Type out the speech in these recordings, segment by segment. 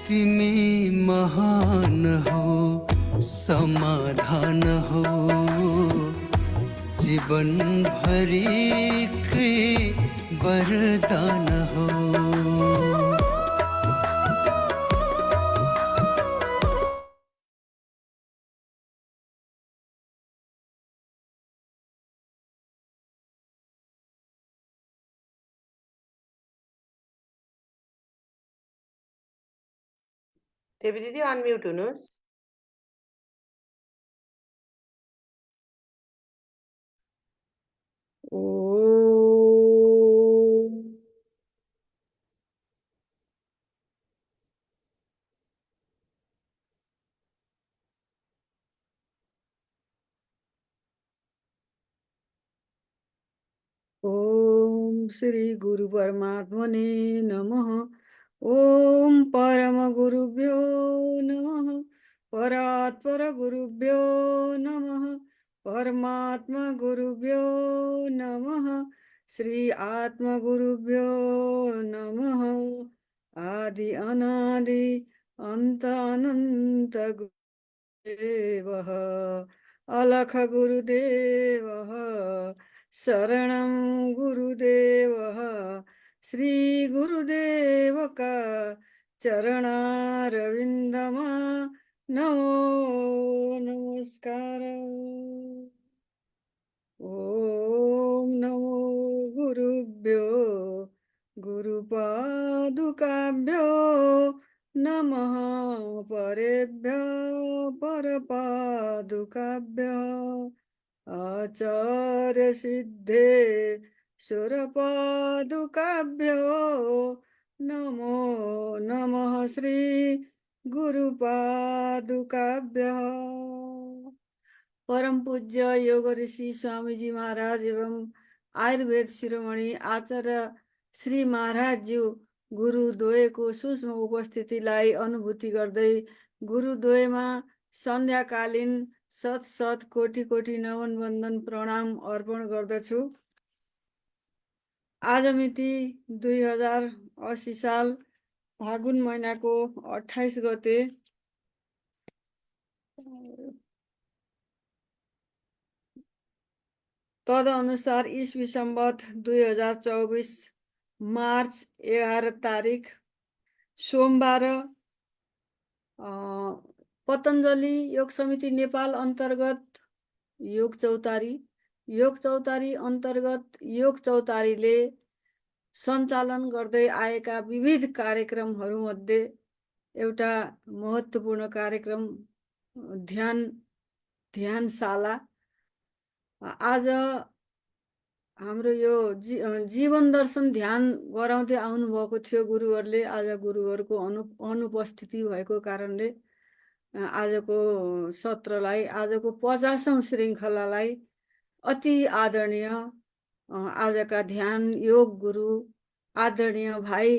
तिमी महान हो, समाधान हो, जीवन भरिकै वरदान हो। देवी दिदी अनम्युट हुनुहोस्। ओम श्री गुरु परमात्मने नमः। ओम परम गुरुभ्यो नमः। परात्पर गुरुभ्यो नमः। परमात्मा गुरुभ्यो नमः। श्री आत्मा गुरुभ्यो नमः। आदि अनादि अन्त अनन्त गुरुदेवः अलख गुरुदेवः शरणं गुरुदेवः श्री गुरुदेवका चरणारविन्दमा नमो नमस्कार। ओम नमो गुरुभ्यो गुरुपादुकाभ्यो नमः परेभ्यो परपादुकाभ्यो आचार्य सिद्धे सुरपादुकाभ्यो नमो नमः श्री गुरुपादुकाभ्यो। परम पूज्य योग ऋषि स्वामीजी महाराज एवं आयुर्वेद शिरोमणि आचार्य श्री महाराज ज्यू गुरुद्वयको सूक्ष्म उपस्थितिलाई अनुभूति गर्दै गुरुद्वयमा सन्ध्याकालीन शत शत कोटि कोटि नमन वन्दन प्रणाम अर्पण गर्दछु। आज मिति 2080 साल फागुन महिनाको 28 गते तदनुसार ईस्वी सम्वत 2024 मार्च 11 तारिक सोमबार पतञ्जलि योग समिति नेपाल अन्तर्गत योग चौतारी अन्तर्गत योग चौतारीले सञ्चालन गर्दै आएका विविध कार्यक्रमहरूमध्ये एउटा महत्त्वपूर्ण कार्यक्रम ध्यानशाला। आज हाम्रो यो जीवन दर्शन ध्यान गराउँदै आउनुभएको थियो गुरुहरूले। आज गुरुहरूको अनुपस्थिति भएको कारणले आजको सत्रलाई, आजको 50औं श्रृङ्खलालाई अति आदरणीय आजका ध्यान योग गुरु आदरणीय भाइ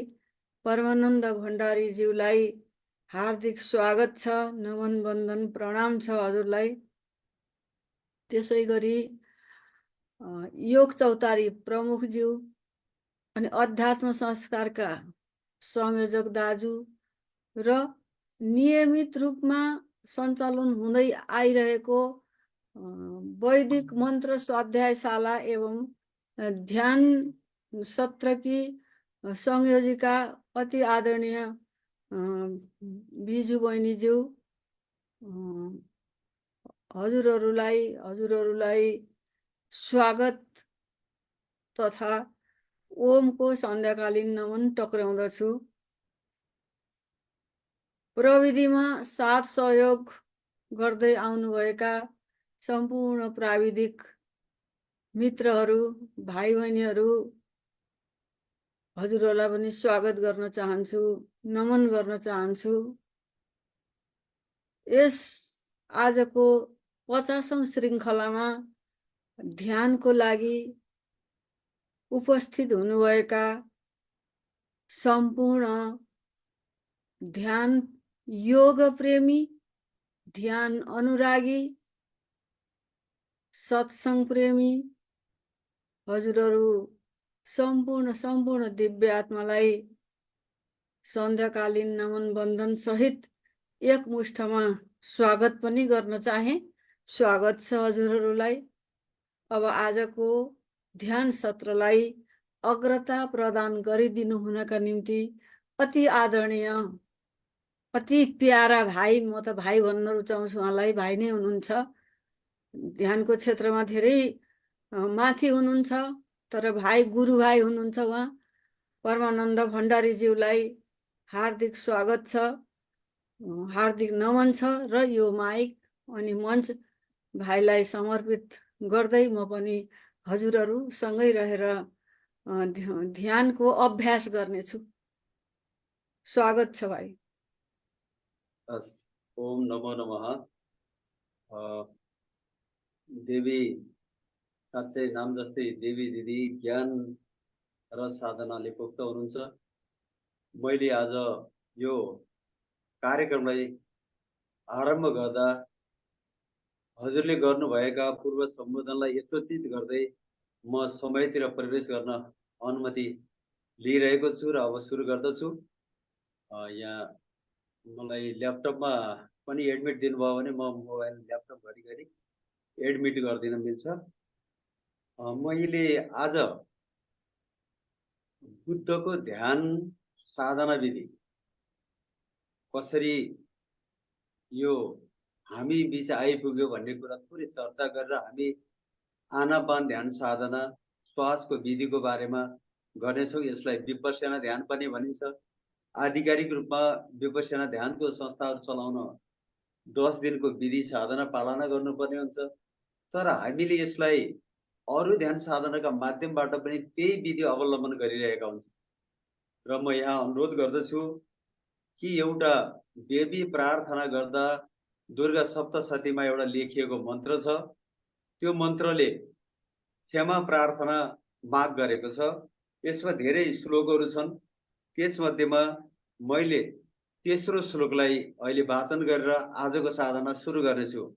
परमानन्द भण्डारीज्यूलाई हार्दिक स्वागत छ, नमन वन्दन प्रणाम छ हजुरलाई। त्यसै गरी योग चौतारी प्रमुखज्यू अनि अध्यात्म संस्कारका संयोजक दाजु र नियमित रूपमा सञ्चालन हुँदै आइरहेको वैदिक मन्त्र स्वाध्यायशाला एवं ध्यान सत्रकी संयोजिका अति आदरणीय बिजु बहिनीज्यू हजुरहरूलाई स्वागत तथा ओमको सन्ध्याकालीन नमन टक्राउँदछु। प्रविधिमा साथ सहयोग गर्दै आउनुभएका सम्पूर्ण प्राविधिक मित्रहरू भाइ बहिनीहरू हजुरहरूलाई पनि स्वागत गर्न चाहन्छु, नमन गर्न चाहन्छु। यस आजको 50औं श्रृङ्खलामा ध्यानको लागि उपस्थित हुनुभएका सम्पूर्ण ध्यान योग प्रेमी, ध्यान अनुरागी, सत्संग प्रेमी हजुरहरू सम्पूर्ण दिव्य आत्मालाई सन्ध्याकालीन नमन बन्धन सहित एकमुष्टमा स्वागत पनि गर्न चाहे। स्वागत छ हजुरहरूलाई। अब आजको ध्यान सत्रलाई अग्रता प्रदान गरिदिनु हुनका निम्ति अति आदरणीय, अति प्यारा भाइ, म त भाइ भन्न रुचाउँछु, उहाँलाई भाइ नै हुनुहुन्छ। ध्यानको क्षेत्रमा धेरै माथि हुनुहुन्छ, तर भाइ, गुरु भाइ हुनुहुन्छ उहाँ। परमानन्द भण्डारीज्यूलाई हार्दिक स्वागत छ, हार्दिक नमन छ र यो माइक अनि मञ्च भाइलाई समर्पित गर्दै म पनि हजुरहरू सँगै रहेर ध्यानको अभ्यास गर्नेछु। स्वागत छ भाइ। ओम नमो नमः। देवी साँच्चै नाम जस्तै देवी दिदी ज्ञान र साधनाले पोख्त हुनुहुन्छ। मैले आज यो कार्यक्रमलाई आरम्भ गर्दा हजुरले गर्नुभएका पूर्व सम्बोधनलाई यथोचित गर्दै म समयतिर प्रवेश गर्न अनुमति लिइरहेको छु र अब सुरु गर्दछु। यहाँ मलाई ल्यापटपमा पनि एडमिट दिनुभयो भने म मोबाइल ल्यापटप घरिघरि एडमिट गरिदिन मिल्छ। मैले आज बुद्धको ध्यान साधना विधि कसरी यो हामी बीच आइपुग्यो भन्ने कुरा थोरै चर्चा गरेर हामी आनापान ध्यान साधना श्वासको विधिको बारेमा गर्नेछौँ। यसलाई विपश्यना ध्यान पनि भनिन्छ। आधिकारिक रूपमा विपश्यना ध्यानको संस्थाहरू चलाउन 10 दिनको विधि साधना पालना गर्नुपर्ने हुन्छ, तर हामीले यसलाई अरू ध्यान साधनाका माध्यमबाट पनि त्यही विधि अवलम्बन गरिरहेका हुन्छौँ। र म यहाँ अनुरोध गर्दछु कि एउटा देवी प्रार्थना गर्दा दुर्गा सप्तशतीमा एउटा लेखिएको मन्त्र छ, त्यो मन्त्रले क्षमा प्रार्थना माग गरेको छ। यसमा धेरै श्लोकहरू छन्, त्यसमध्येमा मैले तेस्रो श्लोकलाई अहिले वाचन गरेर आजको साधना सुरु गर्नेछु।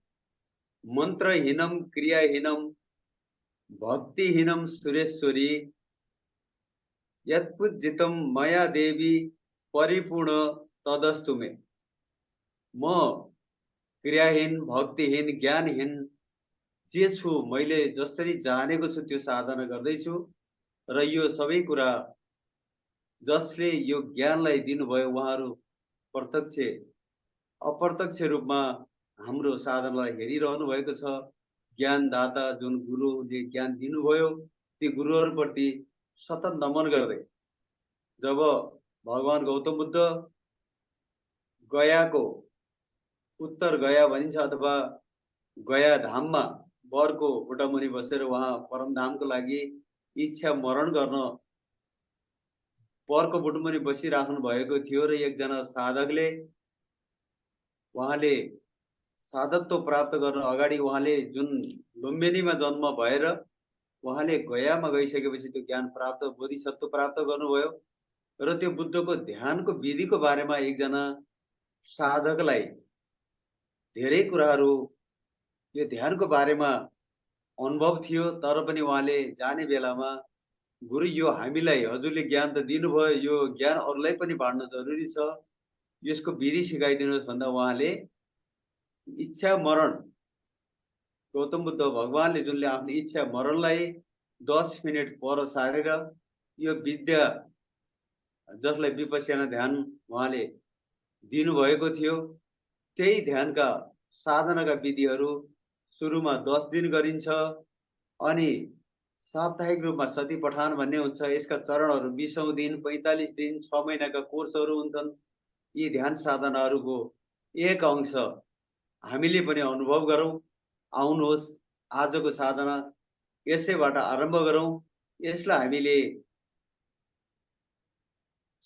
मन्त्रहीनम क्रियाहीनम भक्तिहीनम सुरेश्वरी यत्पूजितम मया देवी परिपूर्ण तदस्तु मे। म क्रियाहीन, भक्तिहीन, ज्ञानहीन जे छु, मैले जसरी जानेको छु त्यो साधना गर्दैछु र यो सबै कुरा जसले यो ज्ञानलाई दिनुभयो उहाँहरू प्रत्यक्ष अप्रत्यक्ष रूपमा हाम्रो साधनालाई हेरिरहनु भएको छ। ज्ञानदाता जुन गुरुले ज्ञान दिनुभयो ती गुरुहरूप्रति सतत नमन गर्दै जब भगवान गौतम बुद्ध गयाको उत्तर गया भनिन्छ अथवा गया धाममा वरको बुटामुनि बसेर उहाँ परमधामको लागि इच्छा मरण गर्न वरको बुटामुनि बसिराख्नु भएको थियो र एकजना साधकले उहाँले साधत्व प्राप्त गर्न अगाडि उहाँले जुन लुम्बिनीमा जन्म भएर उहाँले गयामा गइसकेपछि त्यो ज्ञान प्राप्त, बोधिसत्व प्राप्त गर्नुभयो र त्यो बुद्धको ध्यानको विधिको बारेमा एकजना साधकलाई धेरै कुराहरू यो ध्यानको बारेमा अनुभव थियो, तर पनि उहाँले जाने बेलामा गुरु यो हामीलाई हजुरले ज्ञान त दिनुभयो, यो ज्ञान अरूलाई पनि बाँड्न जरुरी छ, यसको विधि सिकाइदिनुहोस् भन्दा उहाँले इच्छा मरण गौतम बुद्ध भगवानले जुनले आफ्नो इच्छा मरणलाई 10 मिनट पर सारेर यो विद्या जसलाई विपश्यना ध्यान उहाँले दिनुभएको थियो त्यही ध्यानका साधनाका विधिहरू सुरुमा 10 दिन गरिन्छ अनि साप्ताहिक रूपमा सती पठान भन्ने हुन्छ। यसका चरणहरू 20औं दिन, 45 दिन, 6 महिनाका कोर्सहरू हुन्छन्। यी ध्यान साधनाहरूको एक अंश हामीले पनि अनुभव गरौँ। आउनुहोस् आजको साधना यसैबाट आरम्भ गरौँ। यसलाई हामीले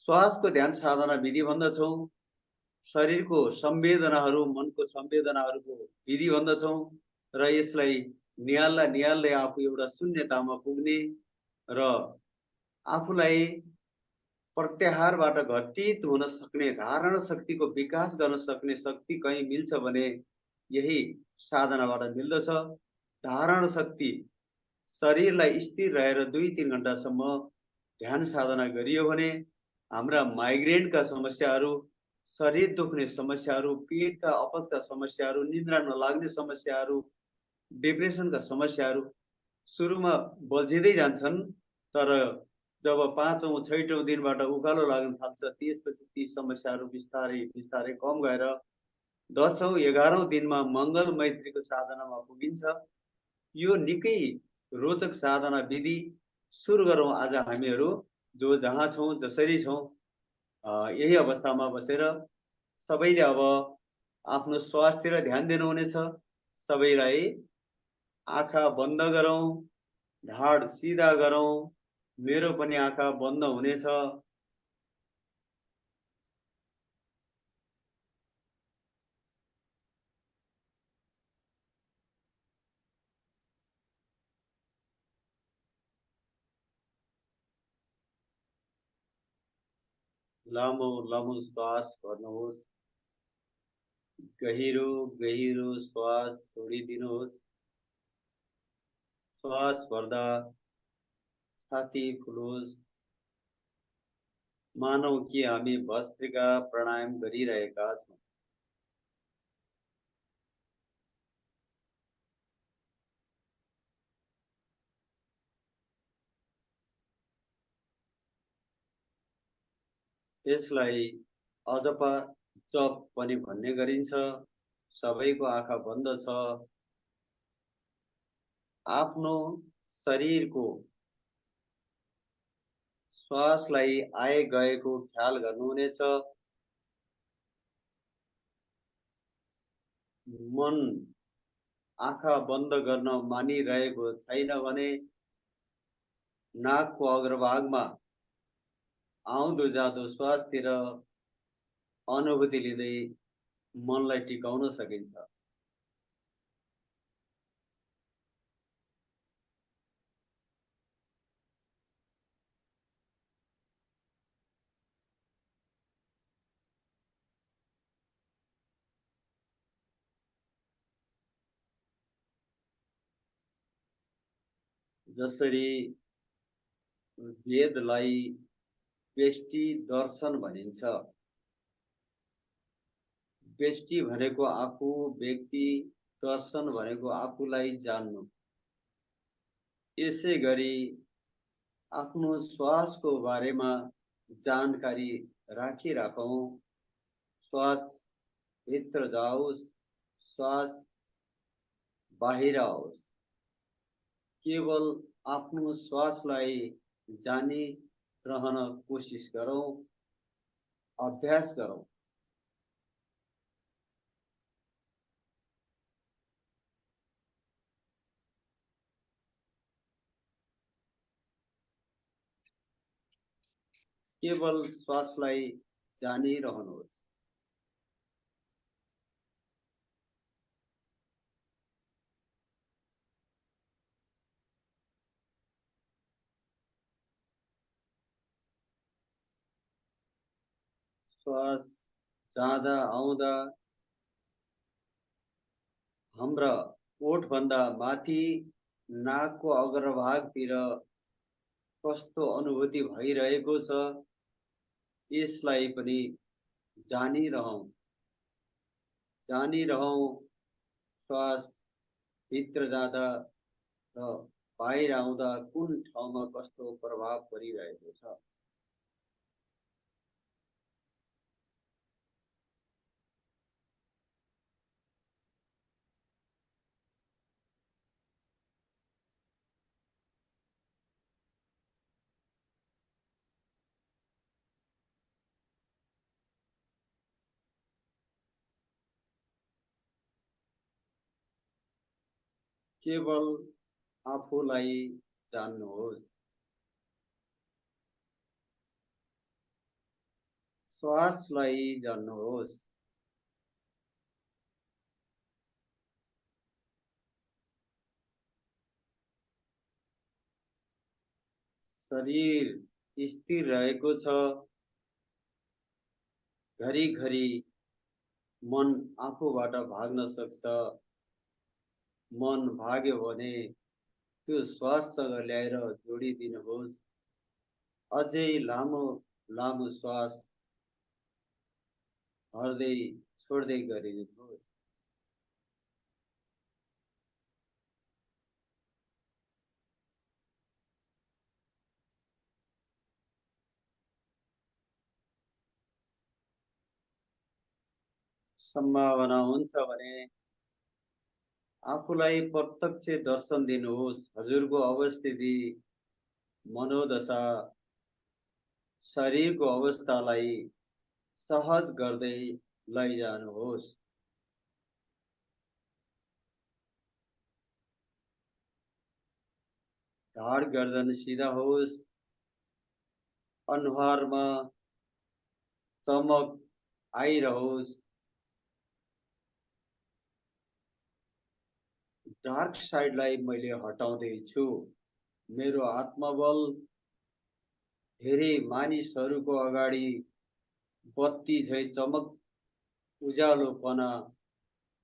श्वासको ध्यान साधना विधि भन्दछौँ, शरीरको संवेदनाहरू, मनको संवेदनाहरूको विधि भन्दछौँ र यसलाई निहाल्दै आफू एउटा शून्यतामा पुग्ने र आफूलाई प्रत्याहारबाट घटित हुन सक्ने, धारण शक्तिको विकास गर्न सक्ने शक्ति कहीँ मिल्छ भने यही साधनाबाट मिल्दछ। धारण शक्ति शरीरलाई स्थिर रहेर 2-3 घण्टासम्म ध्यान साधना गरियो भने हाम्रा माइग्रेनका समस्याहरू, शरीर दुख्ने समस्याहरू, पेटका अपचका समस्याहरू, निद्रा नलाग्ने समस्याहरू, डिप्रेसनका समस्याहरू सुरुमा बल्झिँदै जान्छन्, तर जब 5औं 6औं दिनबाट उकालो लाग्न थाल्छ, त्यसपछि ती समस्याहरू बिस्तारै बिस्तारै कम गएर 10औं 11औं दिनमा मङ्गल मैत्रीको साधनामा पुगिन्छ। यो निकै रोचक साधना विधि सुरु गरौँ आज हामीहरू जो जहाँ छौँ जसरी छौँ यही अवस्थामा बसेर सबैले अब आफ्नो स्वास्थ्यतिर ध्यान दिनुहुनेछ। सबैलाई आँखा बन्द गरौँ, ढाड सिधा गरौँ। मेरो पनि आँखा बन्द हुनेछ। लामो लामो श्वास गर्नुहोस्। गहिरो गहिरो श्वास छोडिदिनुहोस्। श्वास भर्दा छाती फुलोस्। मानौ कि हामी भस्त्रिका प्राणायाम गरिरहेका छौँ। यसलाई अजपा जप पनि भन्ने गरिन्छ। सबैको आँखा बन्द छ। आफ्नो शरीरको श्वासलाई आए गएको ख्याल गर्नुहुनेछ। मन आँखा बन्द गर्न मानिरहेको छैन भने नाकको अग्रभागमा आउँदो जाँदो श्वासतिर अनुभूति लिँदै मनलाई टिकाउन सकिन्छ। जसरी वेदलाई व्यष्टि दर्शन भनिन्छ। व्यष्टि भनेको आफू, व्यक्ति, दर्शन भनेको आफूलाई जान्नु। यसै गरी आफ्नो श्वासको बारेमा जानकारी राखिराखौँ। श्वास भित्र जाओस्, श्वास बाहिर आओस्। केवल आफ्नो श्वासलाई जानिरहन कोसिस गरौँ, अभ्यास गरौँ। केवल श्वासलाई जानिरहनुहोस्। श्वास जाँदा आउँदा हाम्रा ओठभन्दा माथि नाकको अग्रभागतिर कस्तो अनुभूति भइरहेको छ यसलाई पनि जानिरहौँ। श्वास भित्र जाँदा र बाहिर आउँदा कुन ठाउँमा कस्तो प्रभाव परिरहेको छ। केवल आफूलाई जान्नुहोस्। श्वासलाई जान्नुहोस्। शरीर स्थिर रहेको छ। घरिघरि मन आफूबाट भाग्न सक्छ। मन भाग्यो भने त्यो श्वाससँग ल्याएर जोडिदिनुहोस्। अझै लामो लामो श्वास भर्दै छोड्दै गरिनुहोस्। सम्भावना हुन्छ भने आफूलाई प्रत्यक्ष दर्शन दिनुहोस्। हजुरको अवस्थिति, मनोदशा, शरीरको अवस्थालाई सहज गर्दै लैजानुहोस्। ढाड गर्दन सिधा होस्। अनुहारमा चमक आइरहोस्। डार्क साइडलाई मैले हटाउँदैछु। मेरो आत्मबल धेरै मानिसहरूको अगाडि बत्ती झै चमक उज्यालोपना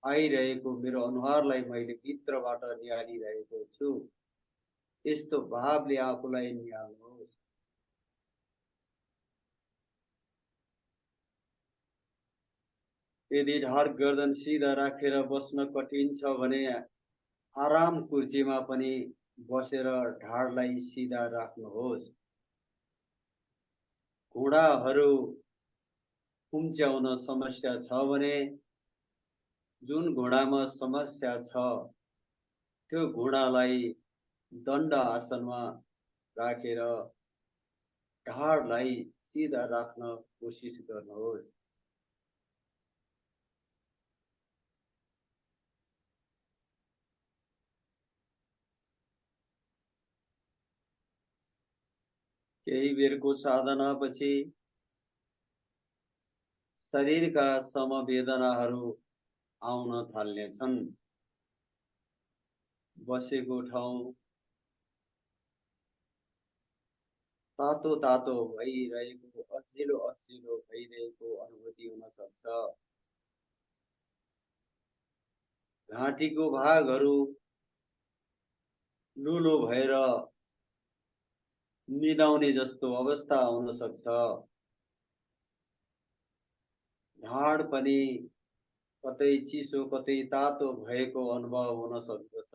आइरहेको मेरो अनुहारलाई मैले भित्रबाट निहालिरहेको छु। यस्तो भावले आफूलाई निहाल्नुहोस्। यदि ढाड गर्दन सिधा राखेर बस्न कठिन छ भने आराम कुर्सीमा पनि बसेर ढाडलाई सिधा राख्नुहोस्। घुँडाहरू खुम्च्याउन समस्या छ भने जुन घुँडामा समस्या छ त्यो घुँडालाई दण्ड आसनमा राखेर ढाडलाई सिधा राख्न कोसिस गर्नुहोस्। केही बेरको साधनापछि शरीरका समवेदनाहरू आउन थाल्नेछन्। बसेको ठाउँ तातो तातो भइरहेको, असिलो असिलो भइरहेको अनुभूति हुन सक्छ। घाँटीको भागहरू लुलो भएर निदाउने जस्तो अवस्था आउन सक्छ। ढाड पनि कतै चिसो कतै तातो भएको अनुभव हुन सक्दछ।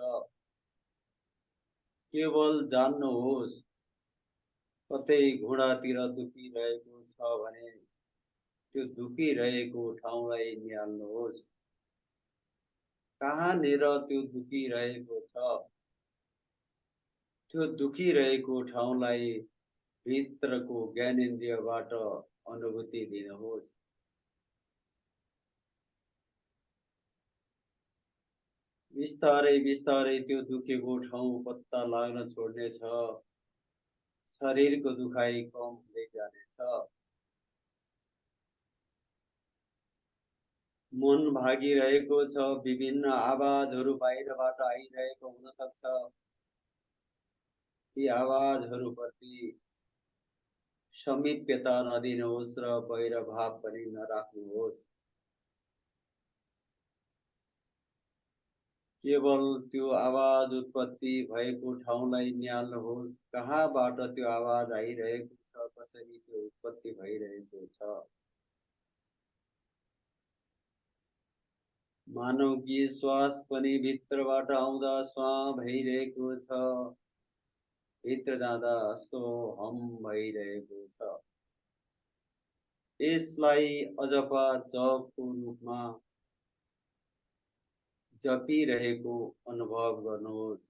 केवल जान्नुहोस्, कतै घुँडातिर दुखिरहेको छ भने त्यो दुखिरहेको ठाउँलाई निहाल्नुहोस्। कहाँनिर त्यो दुखिरहेको छ त्यो दुखिरहेको ठाउँलाई भित्रको ज्ञानेन्द्रियबाट अनुभूति दिनुहोस्। बिस्तारै बिस्तारै त्यो दुखेको ठाउँ पत्ता लाग्न छोड्नेछ। शरीरको दुखाइ कम हुँदै जानेछ। मन भागिरहेको छ। विभिन्न आवाजहरू बाहिरबाट आइरहेको हुन सक्छ। ती आवाजहरूप्रति समीप्यता नदिनुहोस् र बहिर भाव पनि नराख्नुहोस्। केवल त्यो आवाज उत्पत्ति भएको ठाउँलाई निहाल्नुहोस्। कहाँबाट त्यो आवाज आइरहेको छ, कसरी त्यो उत्पत्ति भइरहेको छ। मानौ कि श्वास पनि भित्रबाट आउँदा स्वा भइरहेको छ, भित्र जाँदा सो हम भइरहेको छ। यसलाई अजपा जपको रूपमा जपिरहेको अनुभव गर्नुहोस्।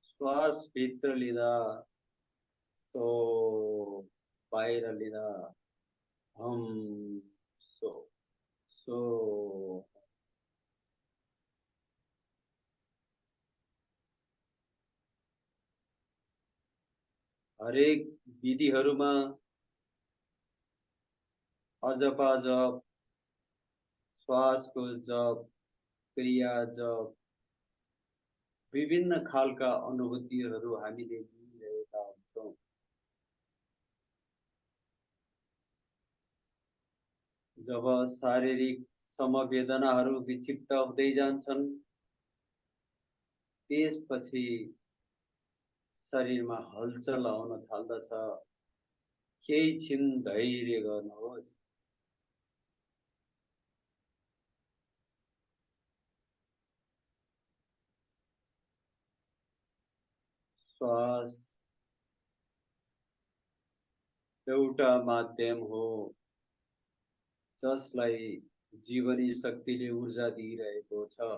श्वास भित्र लिँदा सो, बाहिर लिँदा हम सो सो। हरेक विधिहरूमा अजपा जप, श्वासको जप, क्रिया जप, विभिन्न खालका अनुभूतिहरू हामीले लिइरहेका हुन्छौँ। जब शारीरिक समवेदनाहरू विक्षिप्त हुँदै जान्छन्, त्यसपछि शरीरमा हलचल आउन थाल्दछ। केही छिन धैर्य गर्नुहोस्। श्वास एउटा माध्यम हो जसलाई जीवनी शक्तिले ऊर्जा दिइरहेको छ।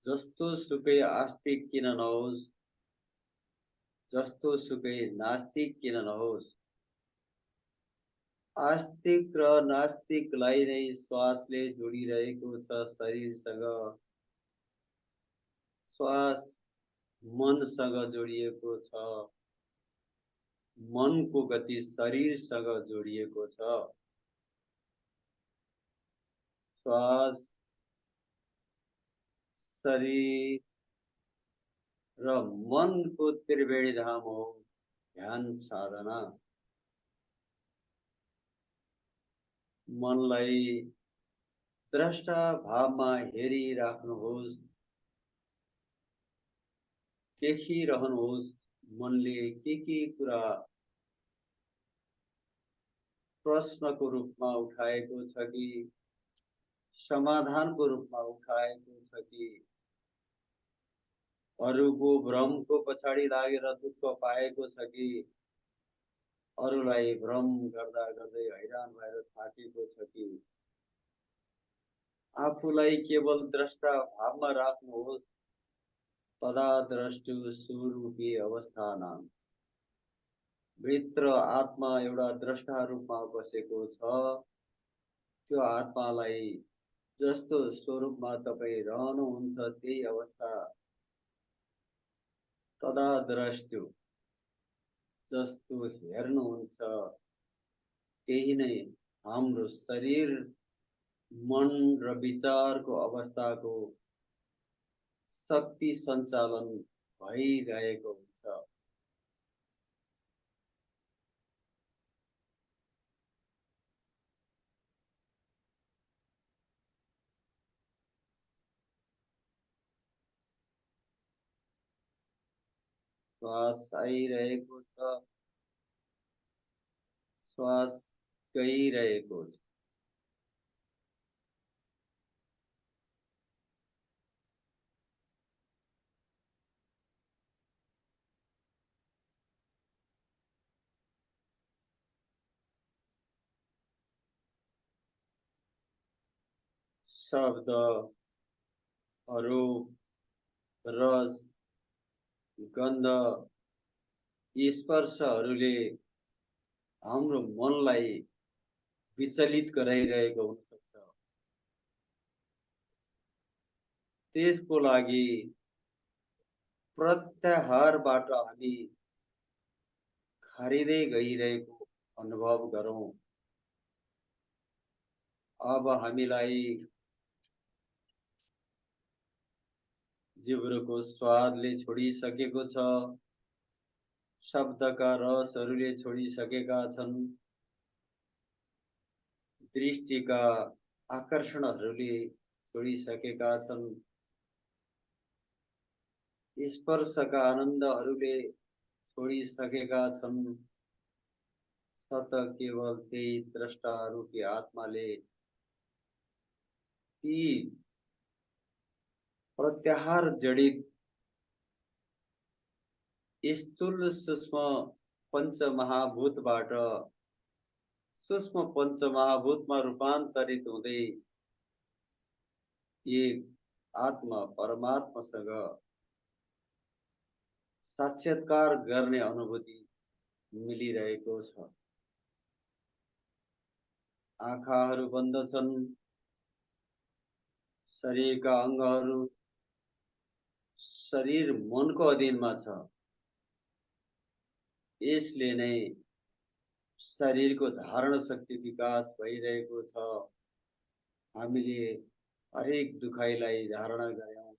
जस्तो सुकै आस्तिक किन नहोस्, जस्तो सुकै नास्तिक किन नहोस्, आस्तिक र नास्तिकलाई नै श्वासले जोडिरहेको छ शरीरसँग। श्वास मनसँग जोडिएको छ, मनको गति शरीरसँग जोडिएको छ। श्वास शरीर र मनको त्रिवेणी धाम हो ध्यान साधना। मनलाई द्रष्टा भावमा हेरिराख्नुहोस्। देखिरहनुहोस् मनले के कुरा प्रश्नको रूपमा उठाएको छ कि समाधानको रूपमा उठाएको छ कि अरूको भ्रमको पछाडि लागेर दुःख पाएको छ कि अरूलाई भ्रम गर्दा गर्दै हैरान भएर थाकेको छ कि आफूलाई केवल द्रष्टा भावमा राख्नुहोस्। तदा द्रष्टु स्वरूपी अवस्थानाम। भित्र आत्मा एउटा द्रष्टा रूपमा बसेको छ। त्यो आत्मालाई जस्तो स्वरूपमा तपाईँ रहनुहुन्छ त्यही अवस्था। तदा द्रष्टु जस्तो हेर्नुहुन्छ त्यही नै हाम्रो शरीर मन र विचारको अवस्थाको शक्ति सञ्चालन भइरहेको हुन्छ। श्वास आइरहेको छ, श्वास गइरहेको छ। शब्द, रूप, रस, गन्ध, यी स्पर्शहरूले हाम्रो मनलाई विचलित गराइरहेको हुन सक्छ। त्यसको लागि प्रत्याहारबाट हामी खरिँदै गइरहेको अनुभव गरौँ। अब हामीलाई जिब्रोको स्वादले छोडिसकेको छ, शब्दका रसहरूले छोडिसकेका छन्, दृष्टिका आकर्षणहरूले छोडिसकेका छन्, स्पर्शका आनन्दहरूले छोडिसकेका छन्। सत केवल त्यही द्रष्टा रूपी आत्माले ती प्रत्याहार जडित स्थूल सूक्ष्म पञ्चमहाभूतबाट सूक्ष्म पञ्चमहाभूतमा रूपान्तरित हुँदै एक आत्मा परमात्मासँग साक्षात्कार गर्ने अनुभूति मिलिरहेको छ। आँखाहरू बन्द छन्, शरीरका अङ्गहरू शरीर मनको अधीनमा छ। यसले नै शरीरको धारण शक्ति विकास भइरहेको छ। हामीले हरेक दुखाइलाई धारण गर्यौं,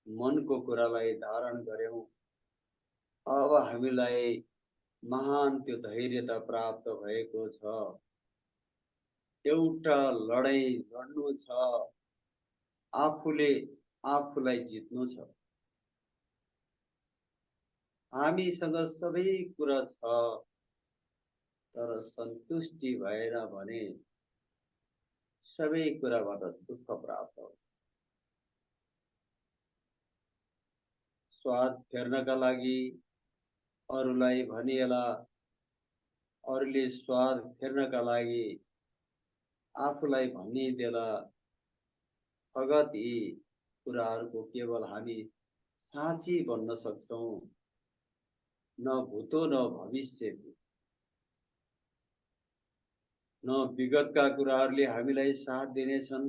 मनको कुरालाई धारण गर्यौं। अब हामीलाई महान त्यो धैर्यता प्राप्त भएको छ। एउटा लडाई लड्नु छ, आफूले आफूलाई जित्नु छ। हामीसँग सबै कुरा छ, तर सन्तुष्टि भएन भने सबै कुराबाट दुःख प्राप्त हुन्छ। स्वाद फेर्नका लागि अरूलाई भनिएला, अरूले स्वाद फेर्नका लागि आफूलाई भनिदेला। फगत यी कुराहरूको केवल हामी साँची बन्न सक्छौं, न भूतो न भविष्य, न विगतका कुराहरूले हामीलाई साथ दिनेछन्,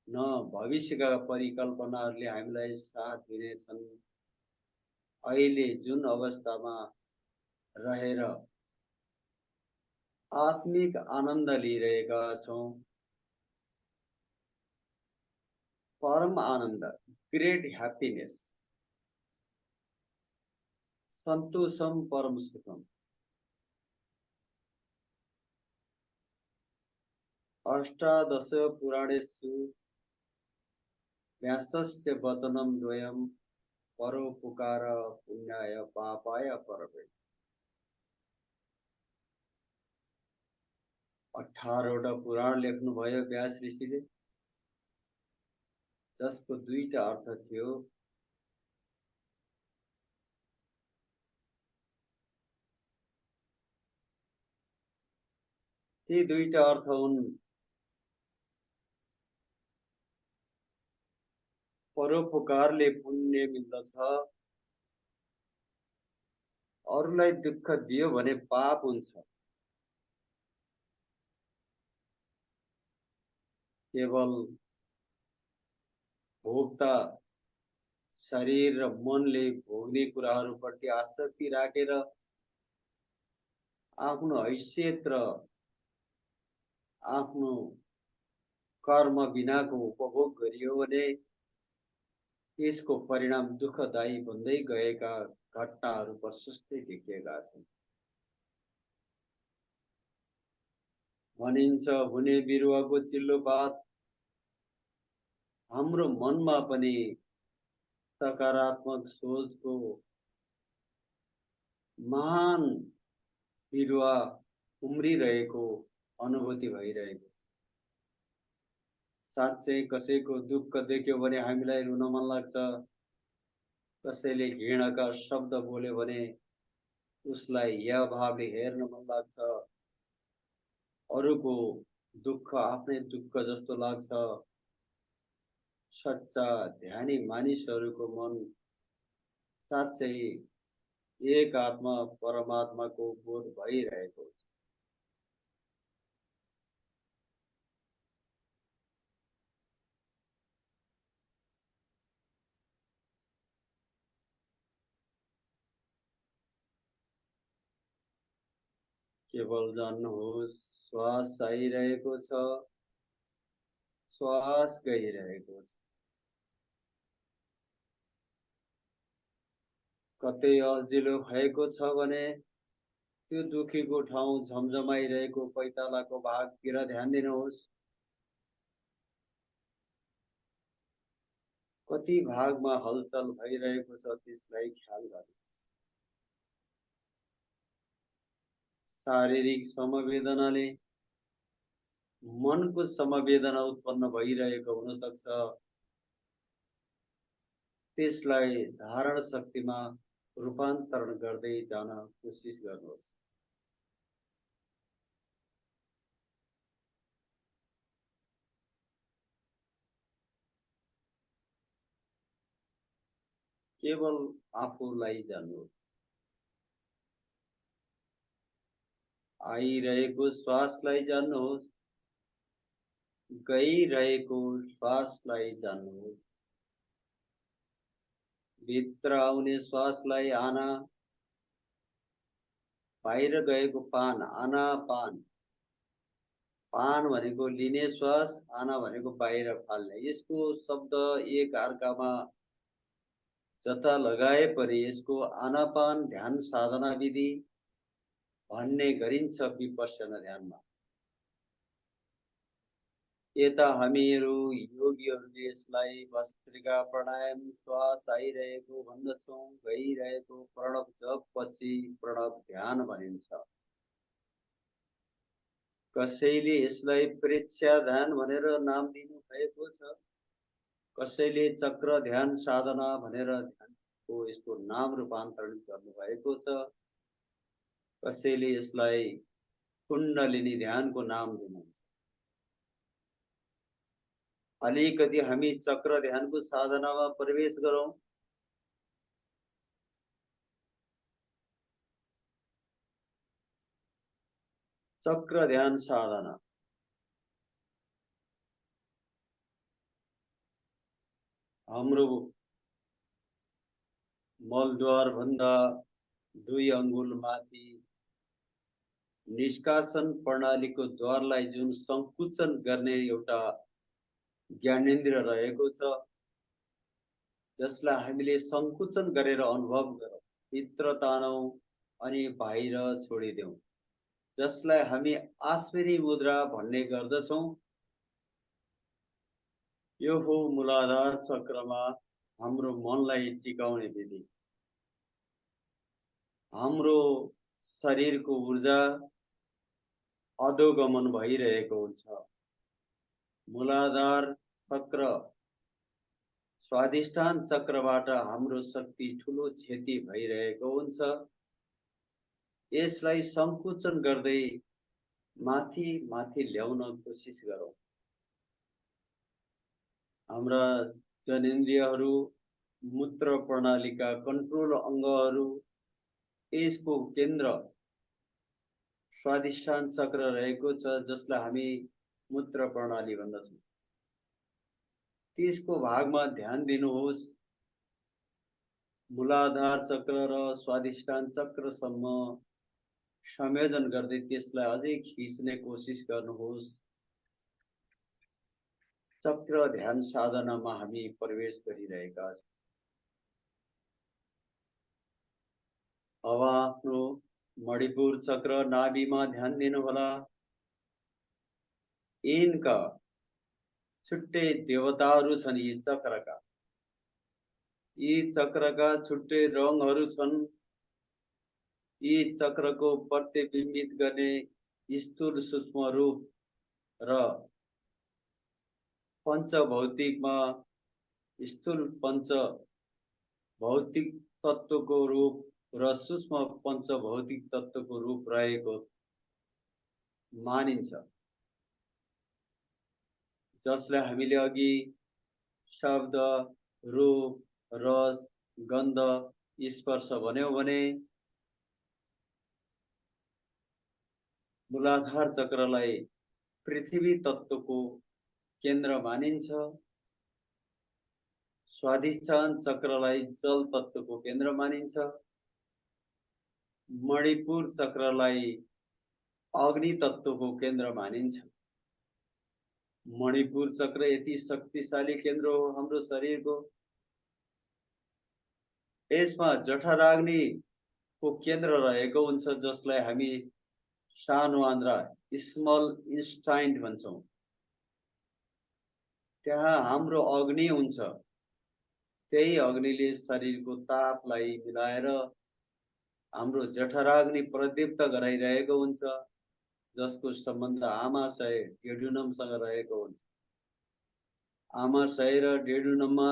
न भविष्यका परिकल्पनाहरूले हामीलाई साथ दिनेछन्। अहिले जुन अवस्थामा रहेर आत्मिक आनन्द लिइरहेका छौं, परम आनन्द, ग्रेट ह्याप्पीनेस, सन्तोषम परम सुखम, अष्टादश पुराणेषु व्यासस्य वचनम द्वयम परोपकार पुण्याय पापाय परवे। 18वटा पुराण लेख्नुभयो व्यास ऋषिले, जसको दुईटा अर्थ थियो। ती दुईटा अर्थ हुन् परोपकारले पुण्य मिल्दछ, अरूलाई दुःख दियो भने पाप हुन्छ। केवल भोक्ता शरीर र मनले भोग्ने कुराहरूप्रति आसक्ति राखेर आफ्नो हैसियत र आफ्नो कर्म बिनाको उपभोग गरियो भने यसको परिणाम दुःखदायी बन्दै गएका घटनाहरू प्रशस्तै देखिएका छन्। भनिन्छ हुने बिरुवाको चिल्लो पात। हाम्रो मनमा पनि सकारात्मक सोचको महान बिरुवा उम्रिरहेको अनुभूति भइरहेको छ। साँच्चै कसैको दुःख देख्यो भने हामीलाई रुन मन लाग्छ। कसैले घृणाका शब्द बोल्यो भने उसलाई या भावले हेर्न मन लाग्छ। अरूको दुःख आफ्नै दुःख जस्तो लाग्छ। सच्चा ध्यानी मानिसहरूको मन साँच्चै एक आत्मा परमात्माको बोध भइरहेको छ। केवल जान्नुहोस्, श्वास आइरहेको छ, श्वास गइरहेको छ। कतै अल्झिलो भएको छ भने त्यो दुखीको ठाउँ झमझमाइरहेको पैतालाको भागतिर ध्यान दिनुहोस्। कति भागमा हलचल भइरहेको छ त्यसलाई ख्याल गर्नुहोस्। शारीरिक समवेदनाले मनको समवेदना उत्पन्न भइरहेको हुन सक्छ। त्यसलाई धारण शक्तिमा रूपान्तरण गर्दै जान कोसिस गर्नुहोस्। केवल आफूलाई जान्नुहोस्। आइरहेको श्वासलाई जान्नुहोस्, गइरहेको श्वासलाई जान्नुहोस्। भित्र आउने श्वासलाई आना, बाहिर गएको पान, आना पान। पान भनेको लिने श्वास, आना भनेको बाहिर फाल्ने। यसको शब्द एक अर्कामा जता लगाए पनि यसको आनापान ध्यान साधना विधि भन्ने गरिन्छ विपश्यना ध्यानमा। यता हामीहरू योगीहरूले यसलाई भस्त्रिका प्राणायाम श्वास आइरहेको भन्दछौँ। गइरहेको प्रणव जप पछि प्रणव ध्यान भनिन्छ। कसैले यसलाई प्रेक्षा ध्यान भनेर नाम दिनु भएको छ। कसैले चक्र ध्यान साधना भनेर ध्यानको यसको नाम रूपान्तरण गर्नुभएको छ। कसैले यसलाई कुण्डलिनी ध्यानको नाम दिनुहुन्छ। अलिकति हामी चक्र ध्यानको साधनामा प्रवेश गरौँ। चक्र ध्यान साधना हाम्रो मलद्वार भन्दा 2 अंगुल माथि निष्कासन प्रणालीको द्वारलाई जुन संकुचन गर्ने एउटा ज्ञानेन्द्रिय रहेको छ, जसलाई हामीले संकुचन गरेर अनुभव गरौँ, भित्र तानौं अनि बाहिर छोडिदेऊ, जसलाई हामी आश्विनी मुद्रा भन्ने गर्दछौं। यो हो मूलाधार चक्रमा हाम्रो मनलाई टिकाउने विधि। हाम्रो शरीरको ऊर्जा अधोगमन भइरहेको हुन्छ। मूलाधार चक्र स्वाधिष्ठान चक्रबाट हाम्रो शक्ति ठूलो क्षति भइरहेको हुन्छ। यसलाई संकुचन गर्दै माथि माथि ल्याउन कोसिस गरौँ। हाम्रा जनेन्द्रियहरू, मूत्र प्रणालीका कन्ट्रोल अङ्गहरू, यसको केन्द्र स्वाधिष्ठान चक्र रहेको छ, जसलाई हामी मूत्र प्रणाली भन्दछौँ। त्यसको भागमा ध्यान दिनुहोस्। मूलाधार चक्र र स्वाधिष्ठान चक्रसम्म संयोजन गर्दै त्यसलाई अझै खिच्ने कोसिस गर्नुहोस्। चक्र ध्यान साधनामा हामी प्रवेश गरिरहेका छौँ। अब आफ्नो मणिपुर चक्र नाभिमा ध्यान दिनुहोला। यिनका छुट्टै देवताहरू छन्। यी चक्रका छुट्टै रङहरू छन्। यी चक्रको प्रतिबिम्बित गर्ने स्थूल सूक्ष्म रूप र पंचभौतिकमा स्थूल पंच भौतिक तत्वको रूप र सूक्ष्म पंचभौतिक तत्वको रूप रहेको मानिन्छ, जसलाई हामीले अघि शब्द, रूप, रस, गन्ध, स्पर्श भन्यौं भने मूलाधार चक्रलाई पृथ्वी तत्वको केन्द्र मानिन्छ। स्वाधिष्ठान चक्रलाई जल तत्वको केन्द्र मानिन्छ। मणिपुर चक्रलाई अग्नि तत्वको केन्द्र मानिन्छ। मणिपुर चक्र यति शक्तिशाली केन्द्र हो हाम्रो शरीरको। यसमा जठराग्निको केन्द्र रहेको हुन्छ, जसलाई हामी सानो आन्द्रा स्मल इन्स्टाइन्ट भन्छौं। त्यहाँ हाम्रो अग्नि हुन्छ। त्यही अग्निले शरीरको तापलाई मिलाएर हाम्रो जठराग्नि प्रदीप्त गराइरहेको हुन्छ, जसको सम्बन्ध आमाशय डेड्युनमसँग रहेको हुन्छ। आमाशय र डेड्युनममा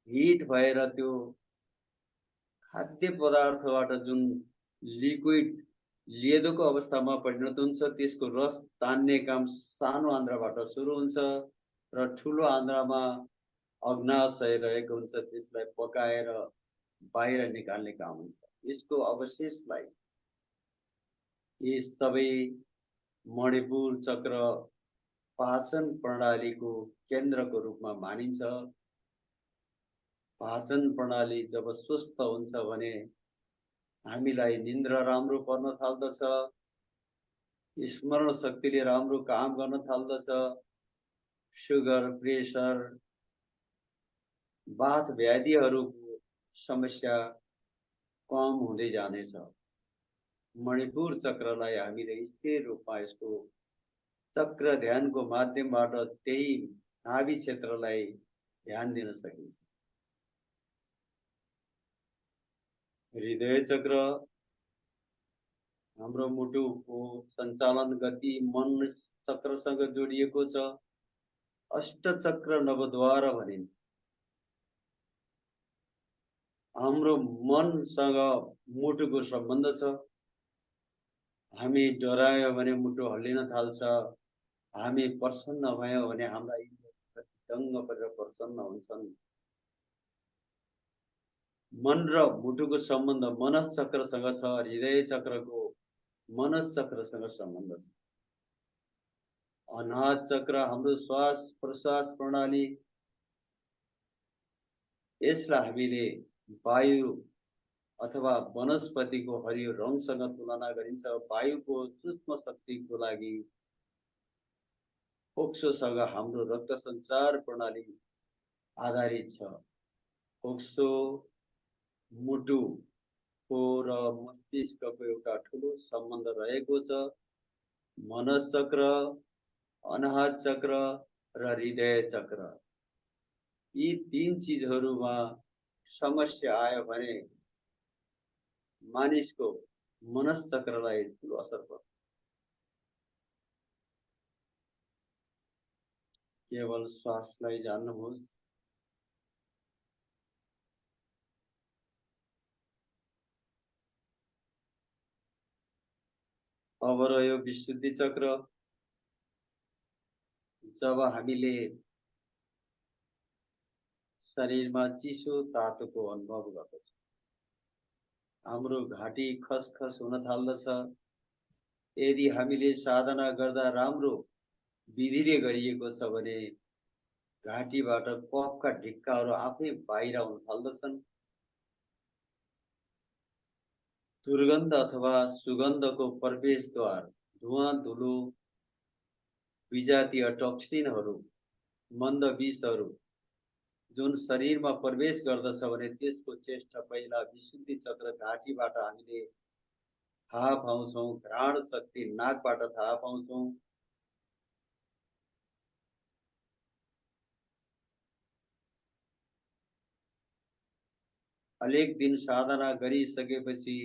हिट भएर त्यो खाद्य पदार्थबाट जुन लिक्विड लेदोको अवस्थामा परिणत हुन्छ, त्यसको रस तान्ने काम सानो आन्द्राबाट सुरु हुन्छ र ठूलो आन्द्रामा अग्नाशय रहेको हुन्छ, त्यसलाई पकाएर बाहिर निकाल्ने काम हुन्छ। यसको अवशेषलाई यी सबै मणिपुर चक्र पाचन प्रणालीको केन्द्रको रूपमा मानिन्छ। पाचन प्रणाली जब स्वस्थ हुन्छ भने हामीलाई निन्द्रा राम्रो पर्न थाल्दछ, स्मरण शक्तिले राम्रो काम गर्न थाल्दछ, सुगर, प्रेसर, वात व्याधिहरूको समस्या कम हुँदै जानेछ। मणिपुर चक्रलाई हामीले स्थिर रूपमा यसको चक्र ध्यानको माध्यमबाट त्यही नाभि क्षेत्रलाई ध्यान दिन सकिन्छ। हृदय चक्र हाम्रो मुटुको सञ्चालन गति मन चक्रसँग जोडिएको छ। अष्टचक्र नवद्वार भनिन्छ। हाम्रो मनसँग मुटुको सम्बन्ध छ। हामी डरायो भने मुटु हल्लिन थाल्छ। हामी प्रसन्न भयो भने हाम्रा इन्द्रियहरू दङ्ग परेर प्रसन्न हुन्छन्। मन र मुटुको सम्बन्ध मनस चक्रसँग छ। हृदय चक्रको मनस चक्रसँग सम्बन्ध छ। अनाहत चक्र हाम्रो श्वास प्रश्वास प्रणाली, यसलाई हामीले वायु अथवा वनस्पतिको हरियो रङसँग तुलना गरिन्छ। वायुको सूक्ष्म शक्तिको लागि फोक्सोसँग हाम्रो रक्त सञ्चार प्रणाली आधारित छ। फोक्सो मुटुको र मस्तिष्कको एउटा ठुलो सम्बन्ध रहेको छ। मनस चक्र, अनाहत चक्र र हृदय चक्र, यी तीन चीजहरूमा समस्या आयो भने मानिसको मनस चक्रलाई ठुलो असर पर्छ। केवल श्वासलाई जान्नुहोस्। अब रह्यो विशुद्धि चक्र। जब हामीले शरीरमा चिसो तातोको अनुभव गर्दछ, हाम्रो घाँटी खसखस हुन थाल्दछ। यदि हामीले साधना गर्दा राम्रो विधिले गरिएको छ भने घाँटीबाट कफका ढिक्काहरू आफै बाहिर आउन थाल्दछन्। दुर्गन्ध अथवा सुगन्धको प्रवेशद्वार धुवाँ धुलो विजातीय टक्सिनहरू, मन्द विषहरू जुन शरीरमा प्रवेश गर्दछ भने त्यसको चेष्टा पहिला विशुद्धि चक्र घाँटीबाट हामीले थाहा पाउँछौँ। घ्राण शक्ति नाकबाट थाहा पाउँछौँ। हरेक दिन साधना गरिसकेपछि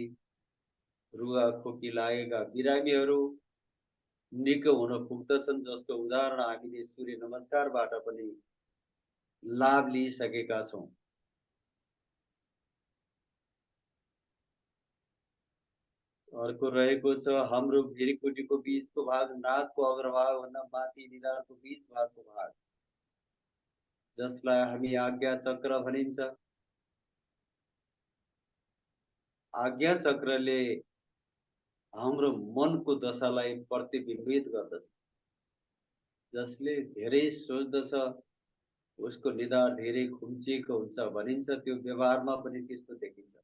रुगा खोकी लागेका बिरामीहरू निको हुन पुग्दछन्, जसको उदाहरण हामीले सूर्य नमस्कारबाट पनि लाभ लिइसकेका छौँ। अर्को रहेको छ हाम्रो भीरकुटीको बीचको भाग, नाकको अग्रभाग भन्दा माथि निधारको बीच भागको भाग, जसलाई हामी आज्ञा चक्र भनिन्छ। आज्ञा चक्रले हाम्रो मनको दशालाई प्रतिबिम्बित गर्दछ। जसले धेरै सोच्दछ उसको निधार धेरै खुम्चिएको हुन्छ भनिन्छ। त्यो व्यवहारमा पनि त्यस्तो देखिन्छ।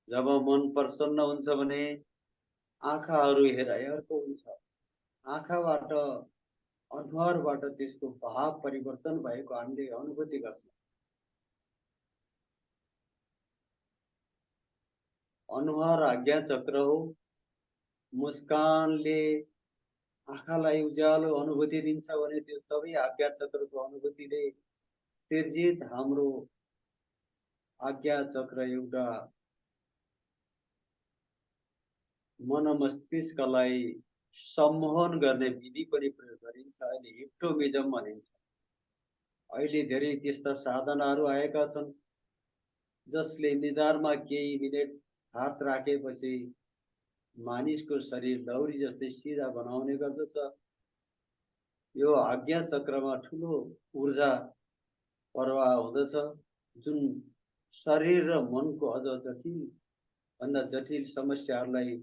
जब मन प्रसन्न हुन्छ भने आँखाहरू हेराइरहेको हुन्छ। आँखाबाट अनुहारबाट त्यसको भाव परिवर्तन भएको हामीले अनुभूति गर्छौँ। अनुहार आज्ञा चक्र हो। मुस्कानले आँखालाई उज्यालो अनुभूति दिन्छ भने त्यो सबै आज्ञा चक्रको अनुभूतिले सिर्जित हाम्रो आज्ञा चक्र एउटा मन मस्तिष्कलाई सम्मोहन गर्ने विधि पनि प्रयोग गरिन्छ। अहिले हिप्नोटिज्म भनिन्छ। अहिले धेरै त्यस्ता साधनाहरू आएका छन् जसले निधारमा केही मिनेट हात राखेपछि मानिसको शरीर लौरी जस्तै सिधा बनाउने गर्दछ। यो आज्ञा चक्रमा ठुलो ऊर्जा प्रवाह हुँदछ, जुन शरीर र मनको अझ जटिल भन्दा जटिल समस्याहरूलाई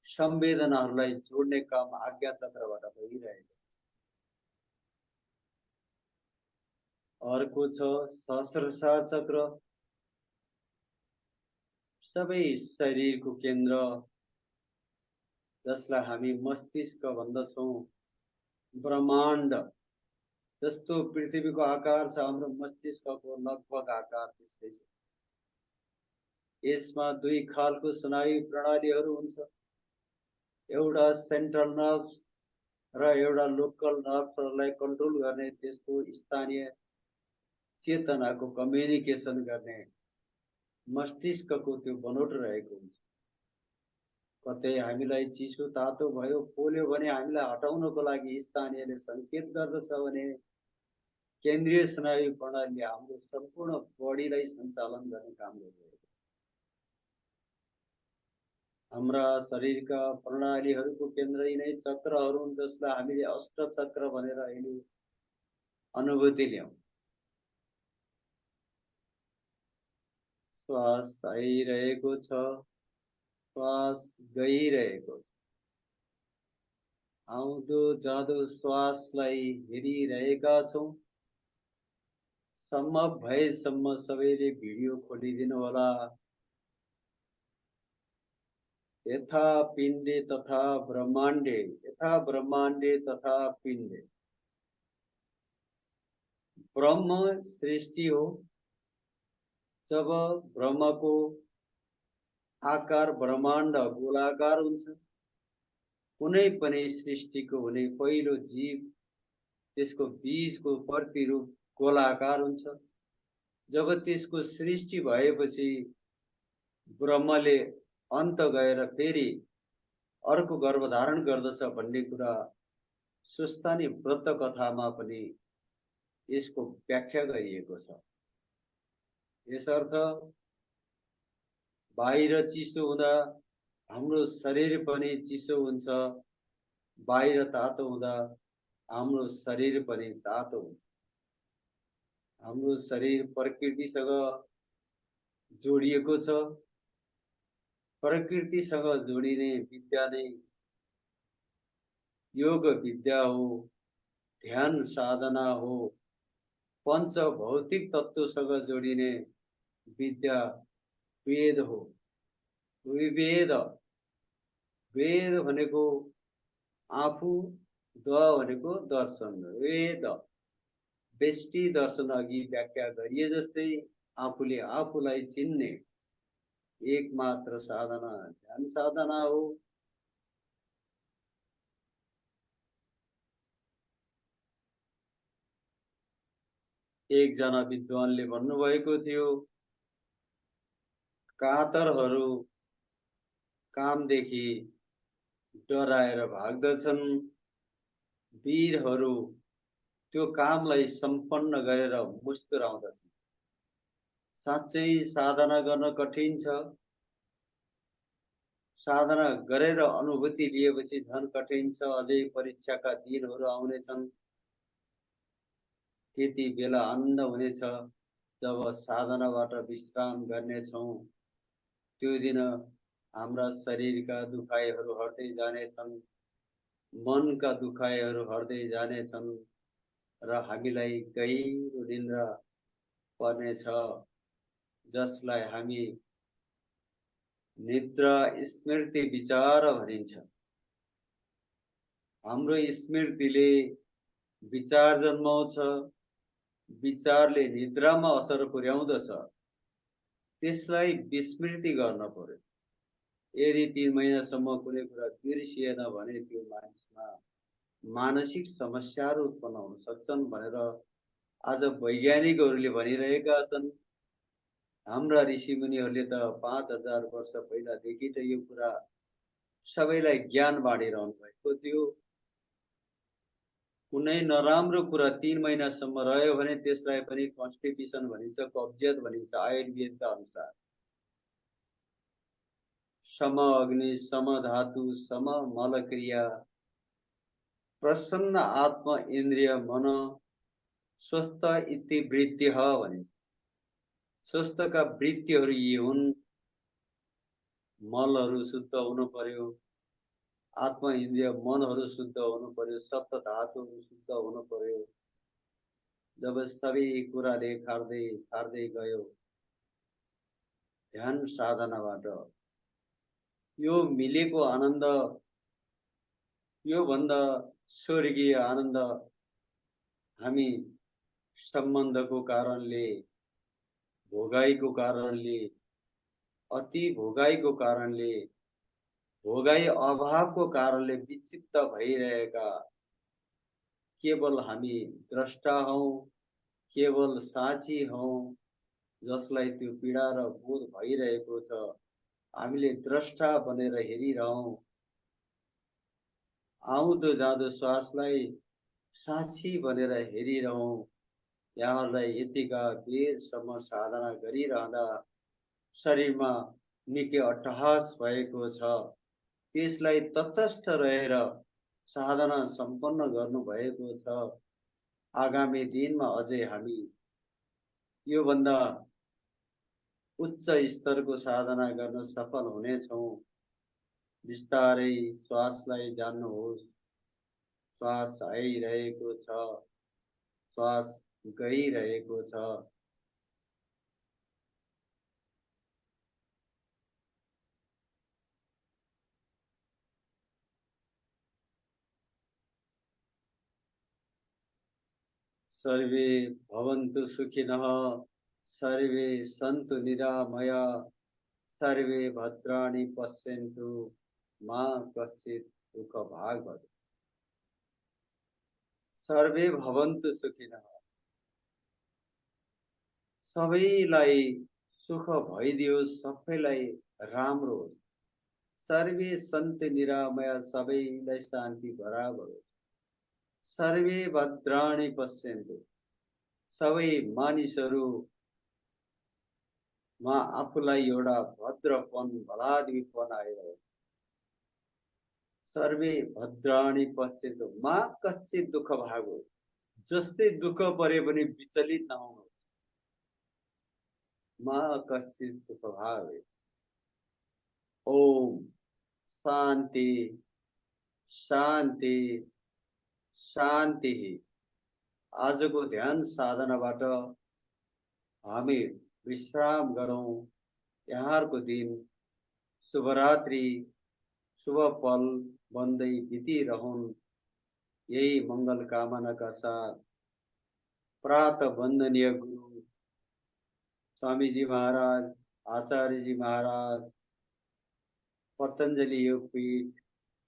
संवेदनाहरूलाई जोड्ने काम आज्ञा चक्रबाट भइरहेको छ। अर्को छ सहस्रशाह चक्र। सबै शरीरको केन्द्र, जसलाई हामी मस्तिष्क भन्दछौँ। ब्रह्माण्ड जस्तो पृथ्वीको आकार छ, हाम्रो मस्तिष्कको लगभग आकार त्यस्तै छ। यसमा दुई खालको स्नायु प्रणालीहरू हुन्छ। एउटा सेन्ट्रल नर्भ्स र एउटा लोकल नर्भ्सहरूलाई कन्ट्रोल गर्ने त्यसको स्थानीय चेतनाको कम्युनिकेसन गर्ने मस्तिष्कको त्यो बनोट रहेको हुन्छ। कतै हामीलाई चिसो तातो भयो पोल्यो भने हामीलाई हटाउनको लागि स्थानीयले सङ्केत गर्दछ भने केन्द्रीय स्नायु प्रणालीले हाम्रो सम्पूर्ण बडीलाई सञ्चालन गर्ने काम गरिरहेको। हाम्रा शरीरका प्रणालीहरूको केन्द्र यिनै चक्रहरू हुन् जसलाई हामीले अष्टचक्र भनेर अहिले अनुभूति ल्याउँ। श्वास आइरहेको छ, श्वास गइरहेको छ। आउँदो जाँदो श्वासलाई हेरिरहेका छौँ। सम्भव भएसम्म सबैले भिडियो खोलिदिनु होला। यथा पिण्डे तथा ब्रह्माण्डे, यथा ब्रह्माण्डे तथा पिण्डे। ब्रह्म सृष्टि हो। जब ब्रह्मको आकार ब्रह्माण्ड गोलाकार हुन्छ, कुनै पनि सृष्टिको हुने पहिलो जीव त्यसको बीजको प्रतिरूप गोलाकार हुन्छ। जब त्यसको सृष्टि भएपछि ब्रह्मले अन्त गएर फेरि अर्को गर्भधारण गर्दछ भन्ने कुरा सुस्तानी व्रत कथामा पनि यसको व्याख्या गरिएको छ। यसर्थ बाहिर चिसो हुँदा हाम्रो शरीर पनि चिसो हुन्छ, बाहिर तातो हुँदा हाम्रो शरीर पनि तातो हुन्छ। हाम्रो शरीर प्रकृतिसँग जोडिएको छ। प्रकृतिसँग जोडिने विद्या नै योग विद्या हो, ध्यान साधना हो। पंच भौतिक तत्वसँग जोडिने विद्या वेद हो। वेद वेद भनेको आफू, द भनेको दर्शन। वेद व्यष्टि दर्शन अघि व्याख्या गरिए जस्तै आफूले आफूलाई चिन्ने एकमात्र साधना ध्यान साधना हो। एकजना विद्वानले भन्नुभएको थियो, कातरहरू कामदेखि डराएर भाग्दछन्, वीरहरू त्यो कामलाई सम्पन्न गरेर मुस्कुराउँदछन्। साँच्चै साधना गर्न कठिन छ। साधना गरेर अनुभूति लिएपछि झन् कठिन छ। अझै परीक्षाका दिनहरू आउनेछन्। त्यति बेला आनन्द हुनेछ जब साधनाबाट विश्राम गर्नेछौँ। त्यो दिन हाम्रा शरीरका दुखाइहरू हट्दै जानेछन्, मनका दुखाइहरू हट्दै जानेछन् र हामीलाई गहिरो निन्द्रा पर्नेछ, जसलाई हामी निद्रा स्मृति विचार भनिन्छ। हाम्रो स्मृतिले विचार जन्माउँछ, विचारले निद्रामा असर पुर्याउँदछ। त्यसलाई विस्मृति गर्न पर्यो। यदि 3 महिनासम्म कुनै कुरा बिर्सिएन भने त्यो मानिसमा मानसिक समस्याहरू उत्पन्न हुन सक्छन् भनेर आज वैज्ञानिकहरूले भनिरहेका छन्। हाम्रा ऋषिमुनिहरूले त 5000 वर्ष पहिलादेखि त यो कुरा सबैलाई ज्ञान बाँडिरहनु भएको थियो। कुनै नराम्रो कुरा 3 महिनासम्म रह्यो भने त्यसलाई पनि कन्स्टिपेसन भनिन्छ, कब्जियत भनिन्छ आयुर्वेदका अनुसार। सम अग्नि सम धातु सम मल क्रिया, प्रसन्न आत्म इन्द्रिय मन स्वस्थ इति वृत्तिः भनिन्छ। स्वस्थका वृत्तिहरू यी हुन्। मलहरू शुद्ध हुनु पर्यो, आत्म इन्द्रिय मनहरू शुद्ध हुनु पर्यो, सप्त धातुहरू शुद्ध हुनु पर्यो। जब सबै कुराले खार्दै गयो ध्यान साधनाबाट यो मिलेको आनन्द, यो भन्दा स्वर्गीय आनन्द हामी सम्बन्धको कारणले, भोगाइको कारणले, अति भोगाइको कारणले भोगाई अभावको कारणले विक्षिप्त भइरहेका केवल हामी द्रष्टा हौँ, केवल साक्षी हौँ, जसलाई त्यो पीडा र बोध भइरहेको छ हामीले द्रष्टा बनेर हेरिरहौँ। आउँदो जाँदो श्वासलाई साक्षी बनेर हेरिरहौँ। यहाँहरूलाई यतिका बेरसम्म साधना गरिरहँदा शरीरमा निकै अट्टहास भएको छ, त्यसलाई तटस्थ रहेर साधना सम्पन्न गर्नुभएको छ। आगामी दिनमा अझै हामी योभन्दा उच्च स्तरको साधना गर्न सफल हुनेछौँ। बिस्तारै श्वासलाई जान्नुहोस्। श्वास आइरहेको छ, श्वास गइरहेको छ। सर्वे भवन्तु सुखिनः, सर्वे सन्तु निरामयाः, सर्वे भद्राणि पश्यन्तु, मा कश्चित् दुःखभाग् भवेत्। सर्वे भवन्तु सुखिनः, सबैलाई सुख भइदियोस्, सबैलाई राम्रो होस्। सर्वे सन्तु निरामयाः, सबैलाई शान्ति बराबर होस्। सर्वे भद्राणि पश्यन्तु, सबै मानिसहरूमा आफूलाई एउटा भद्रपन भलादमीपन आइरहेको। सर्वे भद्राणि पश्यन्तु, मा कश्चित् दुःखभाग् भवेत्। जस्तै दुःख परे पनि विचलित नहुनु, मा कश्चित् दुःखभाग् भवेत्। ओम शान्ति शान्ति शान्ति। आजको ध्यान साधनाबाट हामी विश्राम गरौँ। यहाँहरूको दिन शुभरात्रि, शुभ पल बन्दै बितिरहन्। यही मंगल कामनाका साथ प्रात वन्दनीय गुरु स्वामीजी महाराज, आचार्यजी महाराज, पतञ्जलि योगपीठ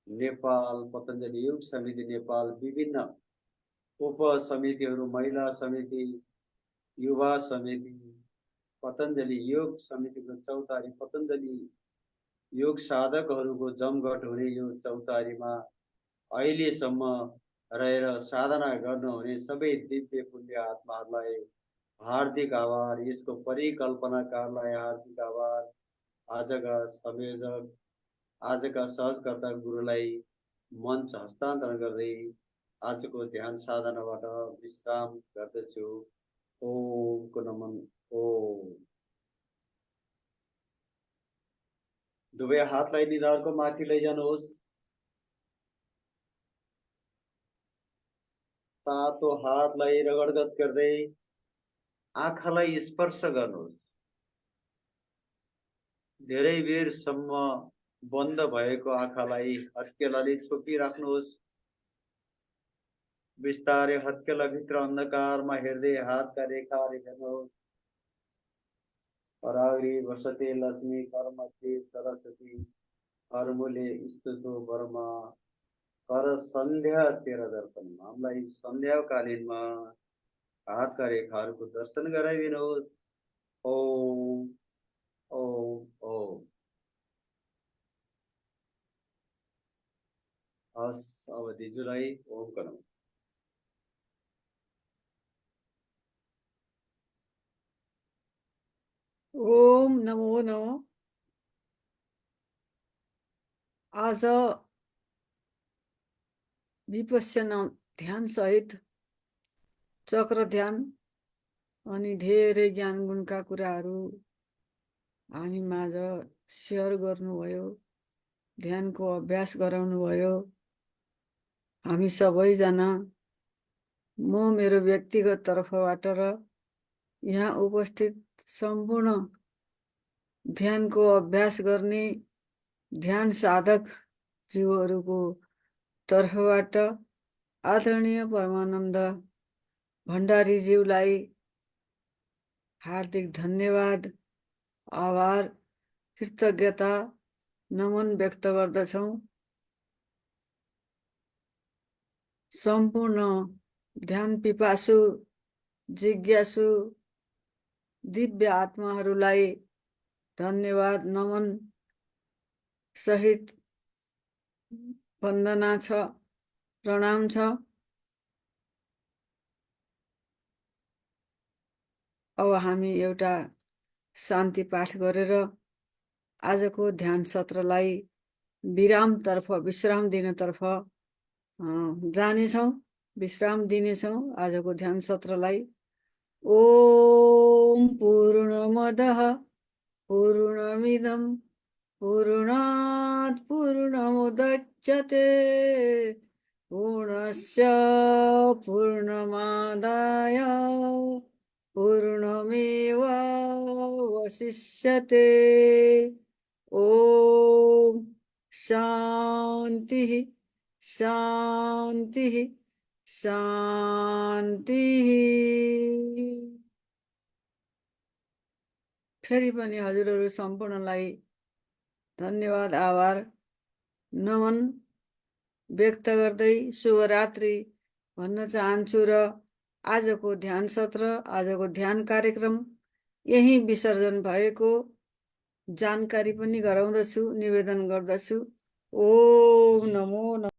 नेपाल, पतञ्जलि योग समिति नेपाल, विभिन्न उप समितिहरू, महिला समिति, युवा समिति, पतञ्जलि योग समितिको चौतारी, पतञ्जलि योग साधकहरूको जमघट हुने यो चौतारीमा अहिलेसम्म रहेर साधना गर्नुहुने सबै दिव्य पुण्य आत्माहरूलाई हार्दिक आभार। यसको परिकल्पनाकारलाई हार्दिक आभार। आजका संयोजक, आजका सहजकर्ता गुरुलाई मञ्च हस्तान्तरण गर्दै आजको ध्यान साधनाबाट विश्राम गर्दछु। ओम को नमन। ओम। दुवै हातलाई निधारको माथि लैजानुहोस्। तातो हातलाई रगडगस गर्दै आँखालाई स्पर्श गर्नुहोस्। धेरै बेरसम्म बन्द भएको आँखालाई हत्केलाले छोपिराख्नुहोस्। बिस्तारै हत्केलाभित्र अन्धकारमा हेर्दै हातका रेखाहरू हेर्नुहोस्। पराग्री वसते लक्ष्मी, कर्मते सरस्वती, हरमुले स्तुतो वर्मा, कर सन्ध्या तेरा दर्शन। हामीलाई सन्ध्याकालीनमा हातका रेखाहरूको दर्शन गराइदिनुहोस्। ओम ओम ओम। हस्, अब दिजुलाई ओम गरौँ। ओम नमो नमः। आज विपश्यना ध्यान सहित चक्र ध्यान अनि धेरै ज्ञान गुणका कुराहरू हामी माझ सेयर गर्नुभयो, ध्यानको अभ्यास गराउनुभयो। हामी सबैजना, म मेरो व्यक्तिगत तर्फबाट र यहाँ उपस्थित सम्पूर्ण ध्यानको अभ्यास गर्ने ध्यान साधक जीवहरूको तर्फबाट आदरणीय परमानन्द भण्डारीज्यूलाई हार्दिक धन्यवाद, आभार, कृतज्ञता नमन व्यक्त गर्दछौँ। सम्पूर्ण ध्यान पिपासु जिज्ञासु दिव्य आत्माहरूलाई धन्यवाद नमन सहित वन्दना छ, प्रणाम छ। अब हामी एउटा शान्ति पाठ गरेर आजको ध्यान सत्रलाई विश्राम दिनतर्फ जानेछौँ, विश्राम दिनेछौँ आजको ध्यान सत्रलाई। ओम पूर्णमदः पूर्णमिदं पूर्णात् पूर्णमुदच्यते पूर्णस्य पूर्णमादाय पूर्णमेवावशिष्यते। ओम शान्तिः शान्तिः शान्तिः। फेरि पनि हजुरहरू सम्पूर्णलाई धन्यवाद आभार नमन व्यक्त गर्दै शुभरात्रि भन्न चाहन्छु र आजको ध्यान सत्र, आजको ध्यान कार्यक्रम यही विसर्जन भएको जानकारी पनि गराउँदछु, निवेदन गर्दछु। ओम नमो नमः।